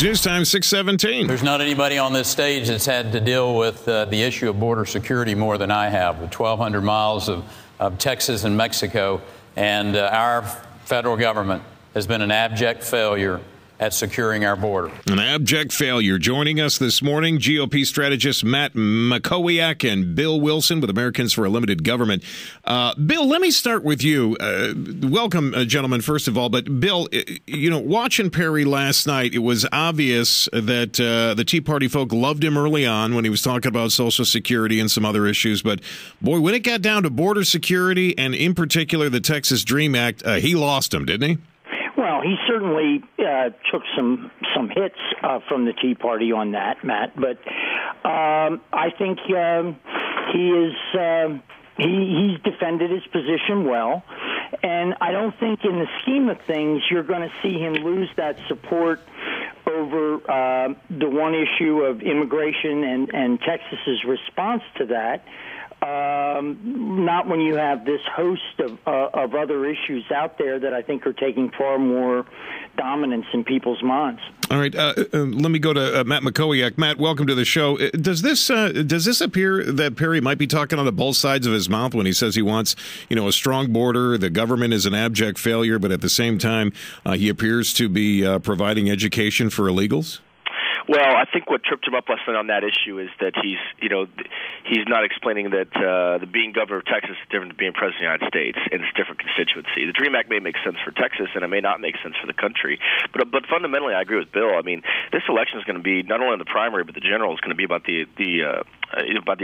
News time 6:17. There's not anybody on this stage that's had to deal with the issue of border security more than I have, with 1,200 miles of Texas and Mexico. And our federal government has been an abject failure at securing our border. An abject failure. Joining us this morning, GOP strategist Matt Mackowiak and Bill Wilson with Americans for a Limited Government. Bill, let me start with you. Welcome, gentlemen, first of all. But, Bill, watching Perry last night, it was obvious that the Tea Party folk loved him early on when he was talking about Social Security and some other issues. But, boy, when it got down to border security and, in particular, the Texas DREAM Act, he lost him, didn't he? Well, he certainly took some hits from the Tea Party on that, Matt. But I think he's defended his position well, and I don't think, in the scheme of things, you're going to see him lose that support over the one issue of immigration and Texas's response to that. Not when you have this host of other issues out there that I think are taking far more dominance in people's minds. All right, let me go to Matt Mackowiak. Matt, welcome to the show. Does this appear that Perry might be talking out of both sides of his mouth when he says he wants, a strong border, the government is an abject failure, but at the same time, he appears to be providing education for illegals? Well, I think what tripped him up last night on that issue is that he's not explaining that the being governor of Texas is different than being president of the United States, and it's a different constituency. The DREAM Act may make sense for Texas, and it may not make sense for the country. But fundamentally, I agree with Bill. I mean, this election is going to be not only in the primary, but the general is going to be about the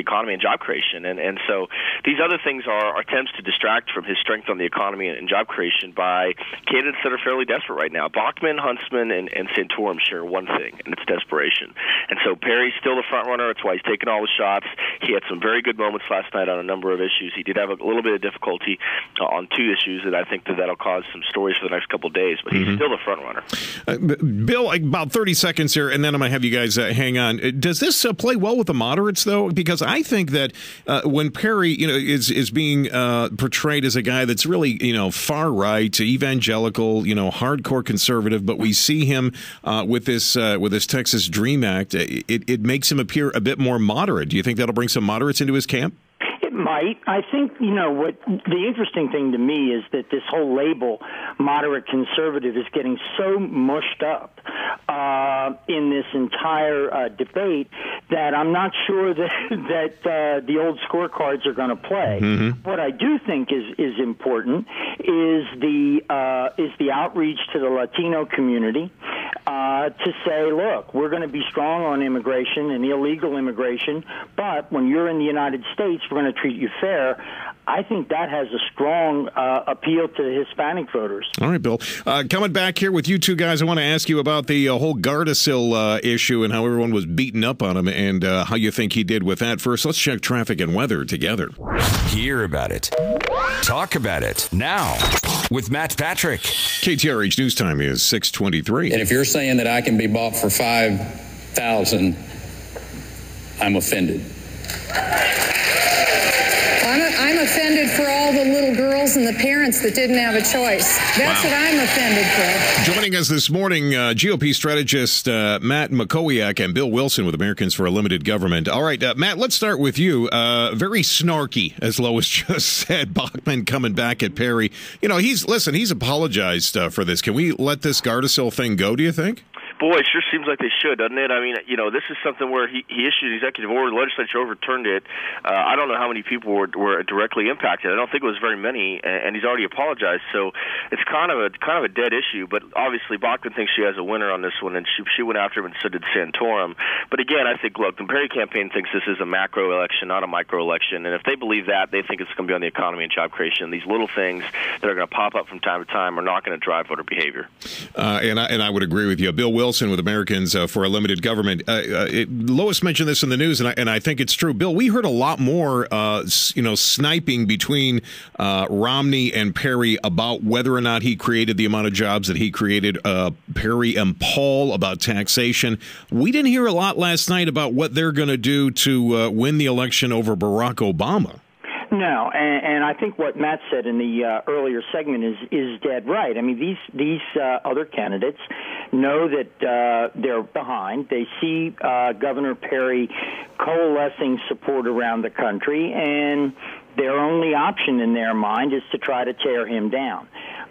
economy and job creation. And so these other things are attempts to distract from his strength on the economy and job creation by candidates that are fairly desperate right now. Bachmann, Huntsman, and Santorum share one thing, and it's desperation. And so Perry's still the front runner. That's why he's taking all the shots. He had some very good moments last night on a number of issues. He did have a little bit of difficulty on two issues that I think that'll cause some stories for the next couple of days, but he's still the front runner. Bill, about 30 seconds here, and then I'm going to have you guys hang on. Does this play well with the moderates, though? Because I think that when Perry, is being portrayed as a guy that's really, far right, evangelical, hardcore conservative, but we see him with this Texas DREAM Act, it makes him appear a bit more moderate. Do you think that'll bring some moderates into his camp? It might. I think, what the interesting thing to me is that this whole label, moderate conservative, is getting so mushed up in this entire debate that I'm not sure that the old scorecards are going to play. Mm-hmm. What I do think is important is the outreach to the Latino community to say, look, we're going to be strong on immigration and illegal immigration, but when you're in the United States, we're going to treat you fair. I think that has a strong appeal to the Hispanic voters. All right, Bill. Coming back here with you two guys, I want to ask you about the whole Gardasil issue and how everyone was beating up on him and how you think he did with that. First, let's check traffic and weather together. Hear about it. Talk about it now with Matt Patrick. KTRH News Time is 6:23. And if you're saying that I can be bought for $5,000, I'm offended. I'm offended for all the little girls and the parents that didn't have a choice. That's what I'm offended for. Joining us this morning, GOP strategist Matt Mackowiak and Bill Wilson with Americans for a Limited Government. All right, Matt, let's start with you. Very snarky, as Lois just said. Bachmann coming back at Perry. He's apologized for this. Can we let this Gardasil thing go, do you think? Boy, it sure seems like they should, doesn't it? I mean, this is something where he issued an executive order, the legislature overturned it. I don't know how many people were directly impacted. I don't think it was very many, and he's already apologized. So it's kind of a dead issue. But obviously, Bachmann thinks she has a winner on this one, and she went after him, and so did Santorum. But again, I think, look, the Perry campaign thinks this is a macro election, not a micro election. And if they believe that, they think it's going to be on the economy and job creation. These little things that are going to pop up from time to time are not going to drive voter behavior. And I would agree with you. Bill Wilson with Americans for a Limited Government. Lois mentioned this in the news, and I think it's true. Bill, we heard a lot more, sniping between Romney and Perry about whether or not he created the amount of jobs that he created. Perry and Paul about taxation. We didn't hear a lot last night about what they're going to do to win the election over Barack Obama. No, and I think what Matt said in the earlier segment is dead right. I mean, these other candidates know that they're behind. They see Governor Perry coalescing support around the country, and their only option in their mind is to try to tear him down.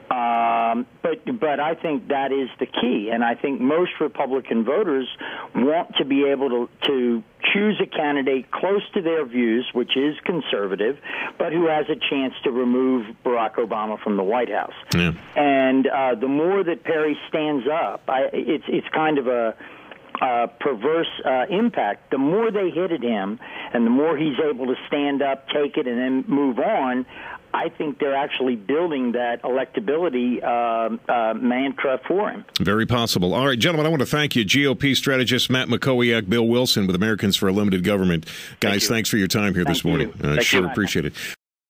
But I think that is the key, and I think most Republican voters want to be able to choose a candidate close to their views, which is conservative, but who has a chance to remove Barack Obama from the White House. Yeah. And the more that Perry stands up, it's kind of a perverse impact. The more they hit at him and the more he's able to stand up, take it, and then move on, I think they're actually building that electability mantra for him. Very possible. All right, gentlemen, I want to thank you. GOP strategist Matt Mackowiak, Bill Wilson with Americans for a Limited Government. Guys, thanks for your time here this morning. Sure appreciate it.